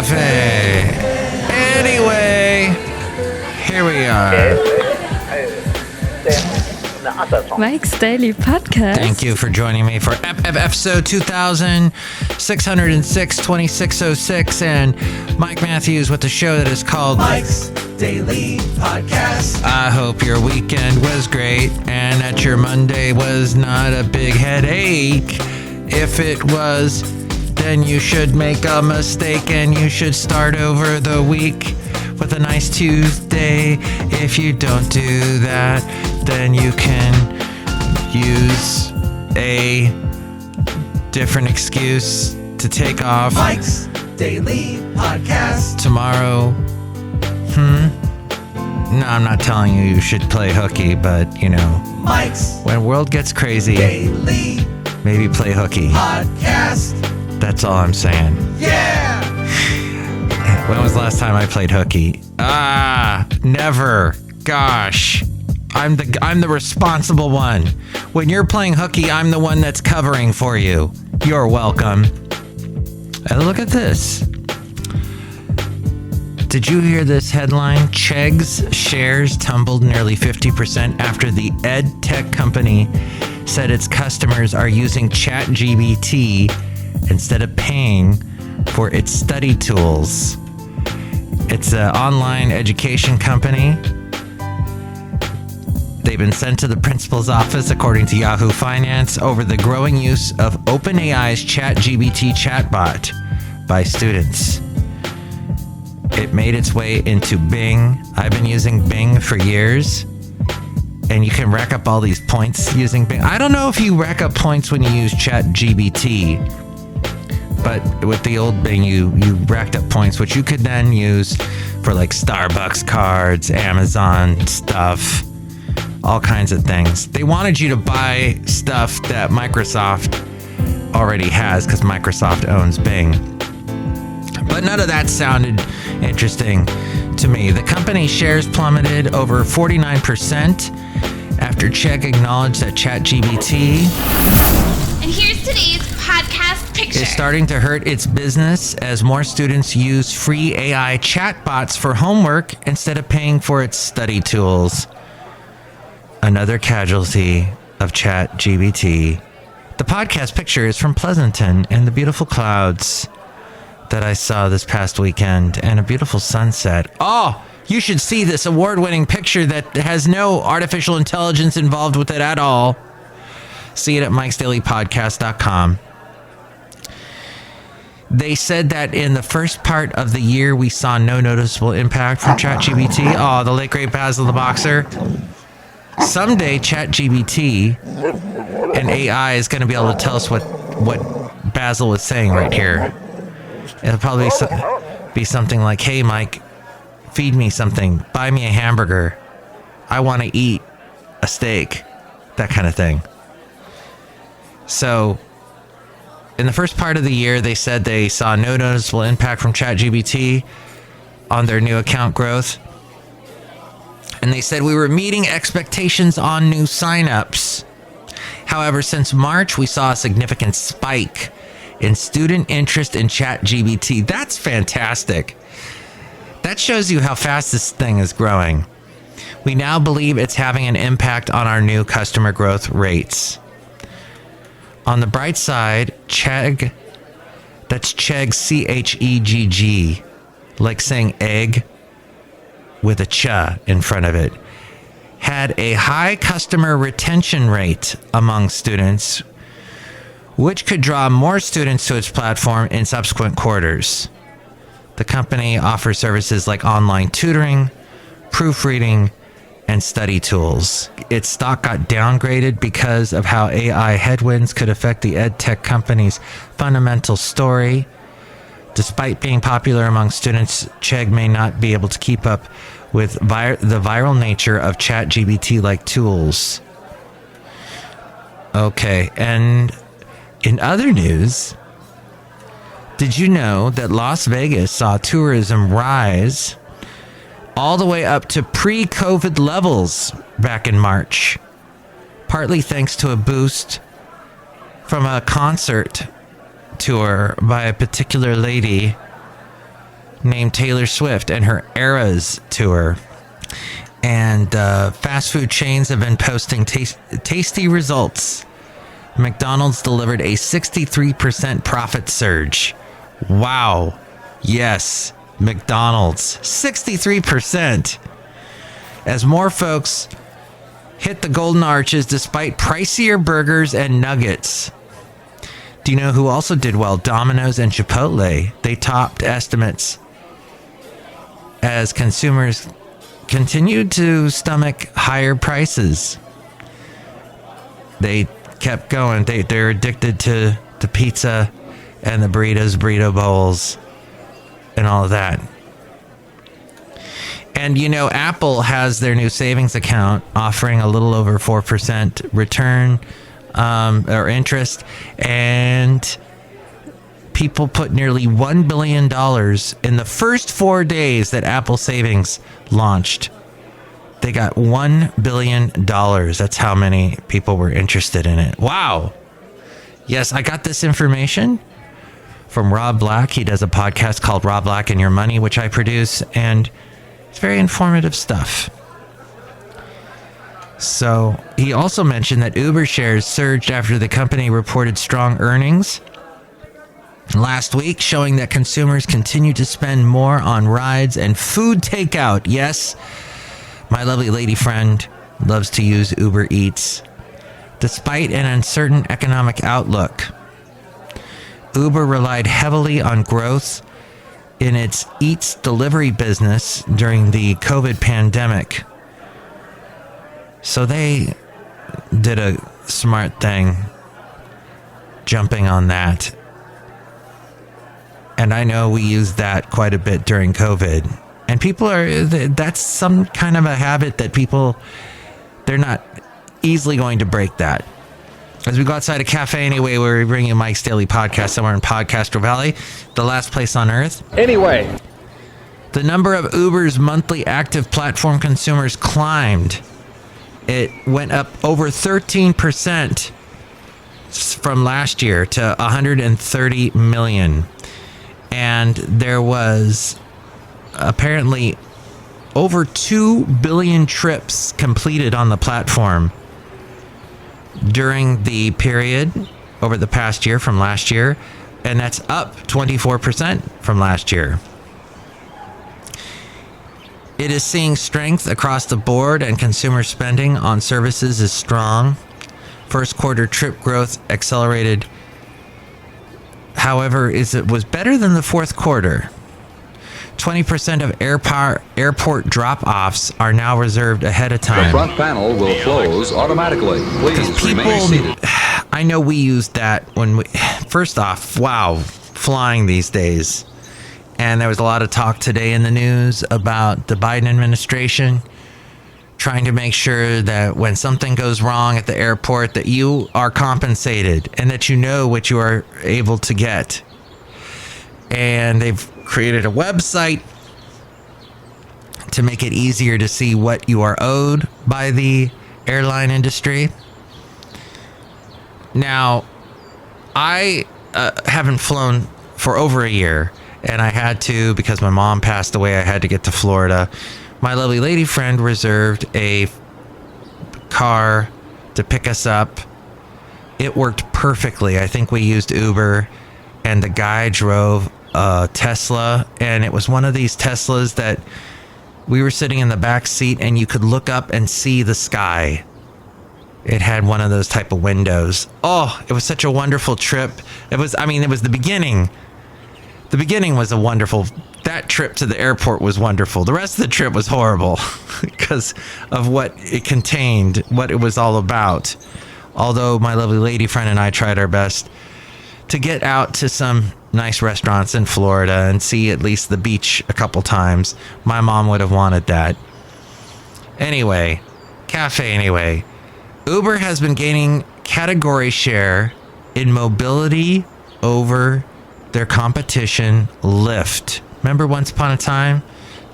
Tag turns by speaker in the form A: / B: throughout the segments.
A: Café Anyway. Here we are.
B: Mike's Daily Podcast.
A: Thank you for joining me for episode 2606, 2606, and Mike Matthews with the show that is called
C: Mike's Daily Podcast.
A: I hope your weekend was great and that your Monday was not a big headache. If it was, then you should make a mistake and you should start over the week with a nice Tuesday. If you don't do that, then you can use a different excuse to take off
C: Mike's Daily Podcast.
A: tomorrow. No, I'm not telling you should play hooky, but you know,
C: Mike's
A: when world gets crazy,
C: Daily
A: maybe play hooky.
C: Podcast.
A: That's all I'm saying.
C: Yeah!
A: When was the last time I played hooky? Never. Gosh. I'm the responsible one. When you're playing hooky, I'm the one that's covering for you. You're welcome. And look at this. Did you hear this headline? Chegg's shares tumbled nearly 50% after the ed tech company said its customers are using ChatGPT instead of paying for its study tools. It's an online education company. They've been sent to the principal's office, according to Yahoo Finance, over the growing use of OpenAI's ChatGPT chatbot by students. It made its way into Bing. I've been using Bing for years, and you can rack up all these points using Bing. I don't know if you rack up points when you use ChatGPT, but with the old Bing, you racked up points, which you could then use for like Starbucks cards, Amazon stuff, all kinds of things. They wanted you to buy stuff that Microsoft already has because Microsoft owns Bing. But none of that sounded interesting to me. The company's shares plummeted over 49% after Chegg acknowledged that ChatGPT
D: And here's today's podcast picture.
A: is starting to hurt its business as more students use free AI chatbots for homework instead of paying for its study tools. Another casualty of ChatGPT. The podcast picture is from Pleasanton and the beautiful clouds that I saw this past weekend and a beautiful sunset. Oh, you should see this award-winning picture that has no artificial intelligence involved with it at all. See it at mikesdailypodcast.com. They said that in the first part of the year, we saw no noticeable impact from ChatGPT. Oh, the late great Basil the Boxer. Someday, ChatGPT and AI is going to be able to tell us what Basil was saying right here. It'll probably be something like, hey, Mike, feed me something. Buy me a hamburger. I want to eat a steak. That kind of thing. So, in the first part of the year, they said they saw no noticeable impact from ChatGPT on their new account growth. And they said we were meeting expectations on new signups. However, since March, we saw a significant spike in student interest in ChatGPT. That's fantastic. That shows you how fast this thing is growing. We now believe it's having an impact on our new customer growth rates. On the bright side, Chegg, that's Chegg, C-H-E-G-G, like saying egg with a ch in front of it, had a high customer retention rate among students, which could draw more students to its platform in subsequent quarters. The company offers services like online tutoring, proofreading, and study tools. Its stock got downgraded because of how AI headwinds could affect the ed tech company's fundamental story. Despite being popular among students, Chegg may not be able to keep up with the viral nature of ChatGPT-like tools. Okay, and in other news, did you know that Las Vegas saw tourism rise all the way up to pre-COVID levels back in March, partly thanks to a boost from a concert tour by a particular lady named Taylor Swift and her Eras tour. And fast food chains have been posting tasty results. McDonald's delivered a 63% profit surge. Wow. Yes, McDonald's. 63%. As more folks hit the golden arches despite pricier burgers and nuggets. Do you know who also did well? Domino's and Chipotle. They topped estimates as consumers continued to stomach higher prices. They kept going. They're addicted to pizza and the burrito bowls and all of that. And, you know, Apple has their new savings account offering a little over 4% return or interest. And people put nearly $1 billion in the first 4 days that Apple Savings launched. They got $1 billion. That's how many people were interested in it. Wow. Yes, I got this information from Rob Black. He does a podcast called Rob Black and Your Money, which I produce. And it's very informative stuff. So he also mentioned that Uber shares surged after the company reported strong earnings last week, showing that consumers continue to spend more on rides and food takeout. Yes, my lovely lady friend loves to use Uber Eats. Despite an uncertain economic outlook, Uber relied heavily on growth in its Eats delivery business during the COVID pandemic. So they did a smart thing jumping on that. And I know we used that quite a bit during COVID. And that's some kind of a habit that they're not easily going to break that. As we go outside of Café Anyway, where we bring you Mike's Daily Podcast somewhere in Podcastro Valley, the last place on earth.
E: Anyway.
A: The number of Uber's monthly active platform consumers climbed. It went up over 13% from last year to 130 million. And there was apparently over 2 billion trips completed on the platform during the period over the past year from last year, and that's up 24% from last year. It is seeing strength across the board, and consumer spending on services is strong. First quarter trip growth accelerated. However, it was better than the fourth quarter. 20% of airport drop-offs are now reserved ahead of time.
F: The front panel will close automatically. Please remain seated.
A: I know we used that first off, wow, flying these days. And there was a lot of talk today in the news about the Biden administration trying to make sure that when something goes wrong at the airport, that you are compensated and that you know what you are able to get. And they've created a website to make it easier to see what you are owed by the airline industry. Now, I haven't flown for over a year, and I had to because my mom passed away. I had to get to Florida. My lovely lady friend reserved a car to pick us up. It worked perfectly. I think we used Uber, and the guy drove a Tesla, and it was one of these Teslas that we were sitting in the back seat and you could look up and see the sky. It had one of those type of windows. Oh, it was such a wonderful trip. It was the beginning. The beginning was that trip to the airport was wonderful. The rest of the trip was horrible because of what it contained, what it was all about. Although my lovely lady friend and I tried our best to get out to some nice restaurants in Florida and see at least the beach a couple times. My mom would have wanted that. Anyway, Café Anyway. Uber has been gaining category share in mobility over their competition, Lyft. Remember once upon a time,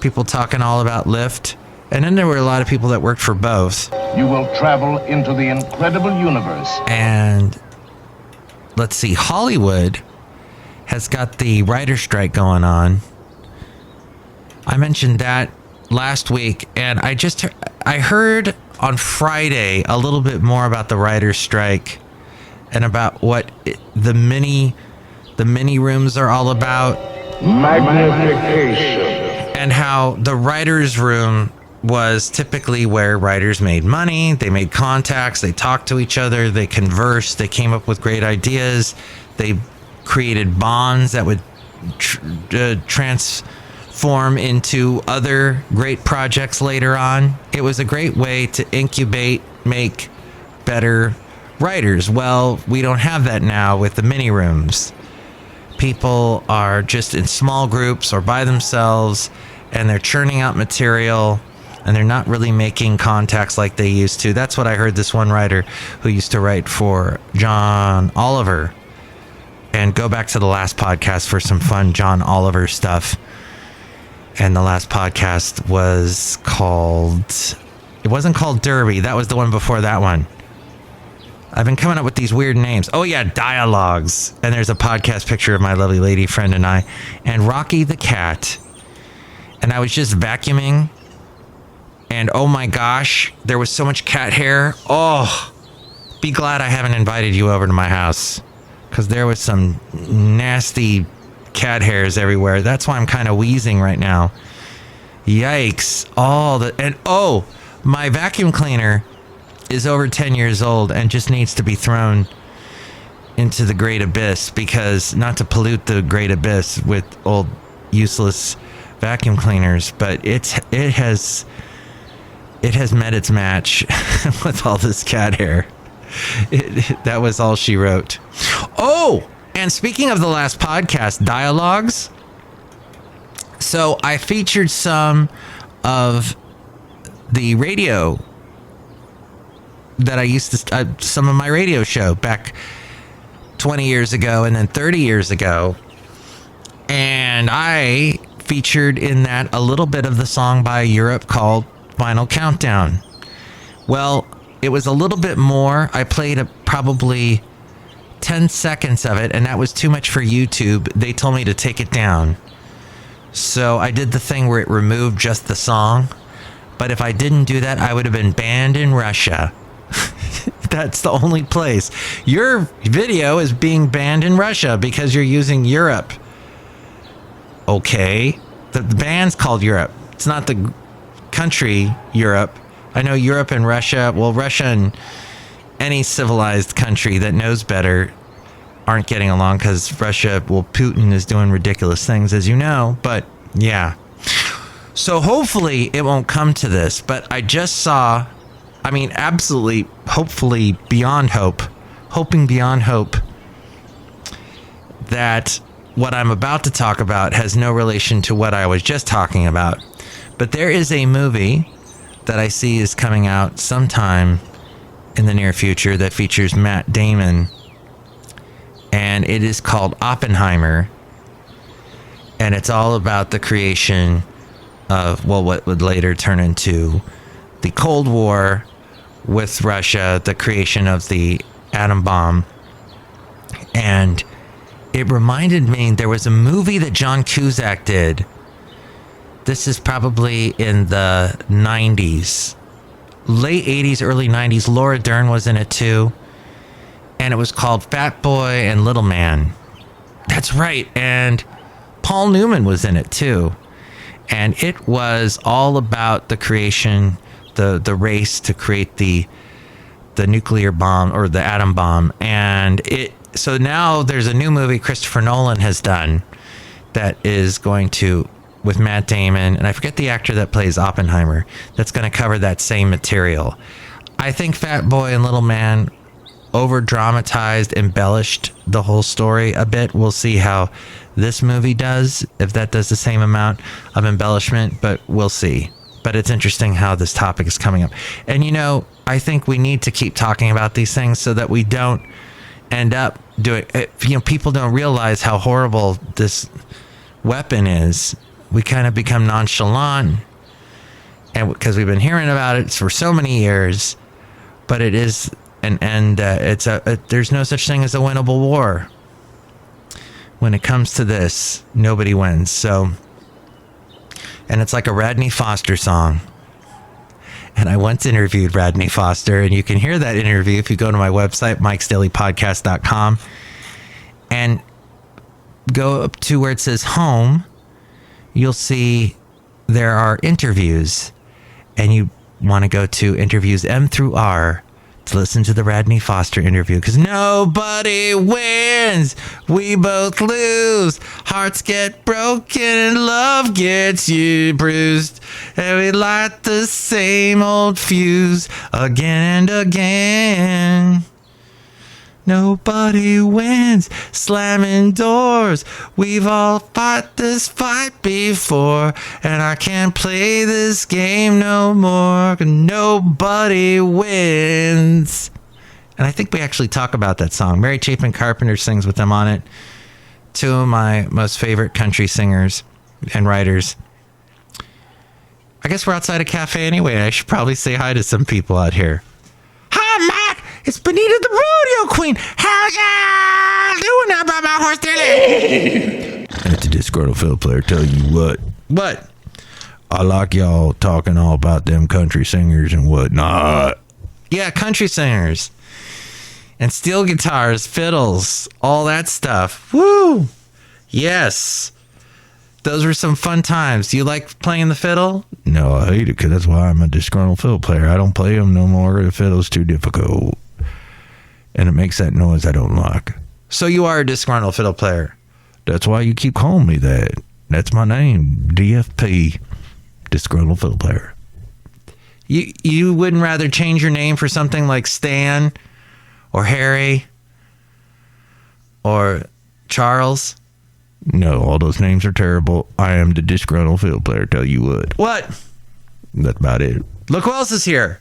A: people talking all about Lyft? And then there were a lot of people that worked for both.
G: You will travel into the incredible universe.
A: And let's see, Hollywood has got the writer strike going on. I mentioned that last week, and I heard on Friday a little bit more about the writer's strike and about what the mini rooms are all about.
G: Magnification.
A: And how the writer's room was typically where writers made money, they made contacts, they talked to each other, they conversed, they came up with great ideas, they created bonds that would transform into other great projects later on. It was a great way to incubate, make better writers. Well, we don't have that now with the mini rooms. People are just in small groups or by themselves, and they're churning out material, and they're not really making contacts like they used to. That's what I heard this one writer who used to write for John Oliver. And go back to the last podcast for some fun John Oliver stuff. And the last podcast was it wasn't called Derby. That was the one before that one. I've been coming up with these weird names. Oh yeah, Dialogues. And there's a podcast picture of my lovely lady friend and I, and Rocky the cat. And I was just vacuuming, and oh my gosh, there was so much cat hair. Oh, be glad I haven't invited you over to my house, because there was some nasty cat hairs everywhere. That's why I'm kind of wheezing right now. Yikes. My vacuum cleaner is over 10 years old and just needs to be thrown into the great abyss, because not to pollute the great abyss with old useless vacuum cleaners, but it has met its match with all this cat hair. That was all she wrote. Oh, and speaking of the last podcast, Dialogues. So I featured some of the radio that I used to, some of my radio show back 20 years ago and then 30 years ago. And I featured in that a little bit of the song by Europe called Final Countdown. Well, it was a little bit more. I played probably 10 seconds of it, and that was too much for YouTube. They told me to take it down. So I did the thing where it removed just the song. But if I didn't do that, I would have been banned in Russia. That's the only place. Your video is being banned in Russia because you're using Europe. Okay. The band's called Europe. It's not the country Europe. I know Europe and Russia, well, Russia and any civilized country that knows better aren't getting along, because Russia, well, Putin is doing ridiculous things, as you know. But yeah. So hopefully it won't come to this. But I just saw, I mean, absolutely, hopefully beyond hope, hoping beyond hope, that what I'm about to talk about has no relation to what I was just talking about. But there is a movie that I see is coming out sometime in the near future that features Matt Damon. And it is called Oppenheimer. And it's all about the creation of, well, what would later turn into the Cold War with Russia, the creation of the atom bomb. And it reminded me, there was a movie that John Cusack did. This is probably in the 90s. Late 80s, early 90s. Laura Dern was in it too. And it was called Fat Boy and Little Man. That's right. And Paul Newman was in it too. And it was all about the creation, the race to create the nuclear bomb, or the atom bomb. And so now there's a new movie Christopher Nolan has done that is going to, with Matt Damon, and I forget the actor that plays Oppenheimer, that's going to cover that same material. I think Fat Boy and Little Man over dramatized, embellished the whole story a bit. We'll see how this movie does, if that does the same amount of embellishment, but we'll see. But it's interesting how this topic is coming up. And you know, I think we need to keep talking about these things so that we don't end up doing, you know, people don't realize how horrible this weapon is. We kind of become nonchalant, and because we've been hearing about it for so many years, but it is there's no such thing as a winnable war. When it comes to this, nobody wins. So And it's like a Radney Foster song. And I once interviewed Radney Foster, and you can hear that interview if you go to my website, mikesdailypodcast.com, and go up to where it says home. You'll see there are interviews, and you want to go to interviews M through R to listen to the Radney Foster interview, because nobody wins, we both lose, hearts get broken and love gets you bruised, and we light the same old fuse again and again. Nobody wins, slamming doors. We've all fought this fight before, and I can't play this game no more. Nobody wins. And I think we actually talk about that song. Mary Chapin Carpenter sings with them on it. Two of my most favorite country singers and writers. I guess we're outside a cafe anyway. I should probably say hi to some people out here. Hi, Mac. It's Benita the Rodeo Queen. How you doing about my horse there? That's the Disgruntled Fiddle Player. Tell you what. What? I like y'all talking all about them country singers and whatnot. Yeah, country singers. And steel guitars, fiddles, all that stuff. Woo! Yes. Those were some fun times. Do you like playing the fiddle? No, I hate it because that's why I'm a disgruntled fiddle player. I don't play them no more. The fiddle's too difficult. And it makes that noise I don't like. So you are a disgruntled fiddle player. That's why you keep calling me that. That's my name. DFP. Disgruntled Fiddle Player. You wouldn't rather change your name for something like Stan or Harry or Charles? No, all those names are terrible. I am the Disgruntled Fiddle Player, tell you what. What? That's about it. Look who else is here.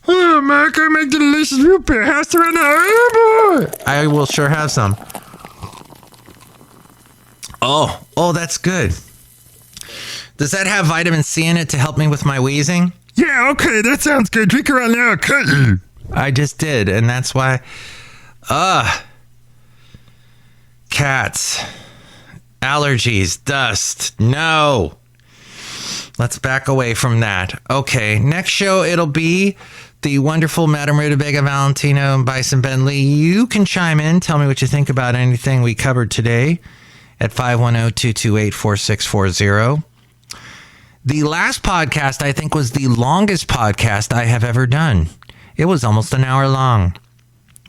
A: Oh, Mac, I make delicious root beer house right now. Oh, boy. I will sure have some. Oh, that's good. Does that have vitamin C in it to help me with my wheezing? Yeah, okay, that sounds good. Drink it right now. I'll cut you. I just did, and that's why. Cats. Allergies. Dust. No. Let's back away from that. Okay, next show it'll be the wonderful Madame Rootabega, Valentino, and Bison Bentley. You can chime in. Tell me what you think about anything we covered today at 510-228-4640. The last podcast, I think, was the longest podcast I have ever done. It was almost an hour long.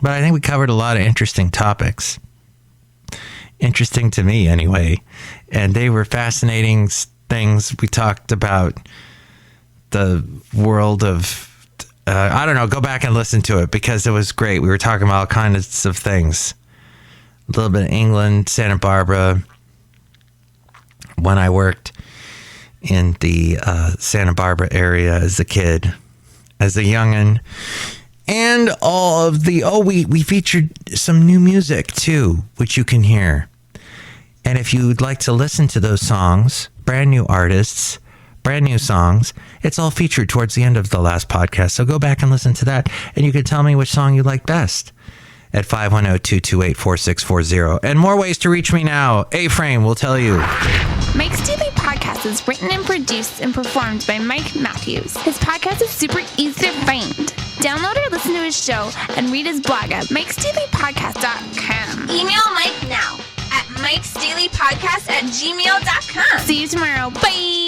A: But I think we covered a lot of interesting topics. Interesting to me, anyway. And they were fascinating things. We talked about the world of... I don't know, go back and listen to it because it was great. We were talking about all kinds of things. A little bit of England, Santa Barbara. When I worked in the Santa Barbara area as a kid, as a youngin'. And all of the... we featured some new music, too, which you can hear. And if you'd like to listen to those songs, brand new artists, brand new songs, it's all featured towards the end of the last podcast. So go back and listen to that, and you can tell me which song you like best at 510-228-4640. And more ways to reach me now. A-Frame will tell you.
D: Mike's Daily Podcast is written and produced and performed by Mike Matthews. His podcast is super easy to find. Download or listen to his show and read his blog at mikesdailypodcast.com. Email Mike now at mikesdailypodcast@gmail.com. See you tomorrow. Bye.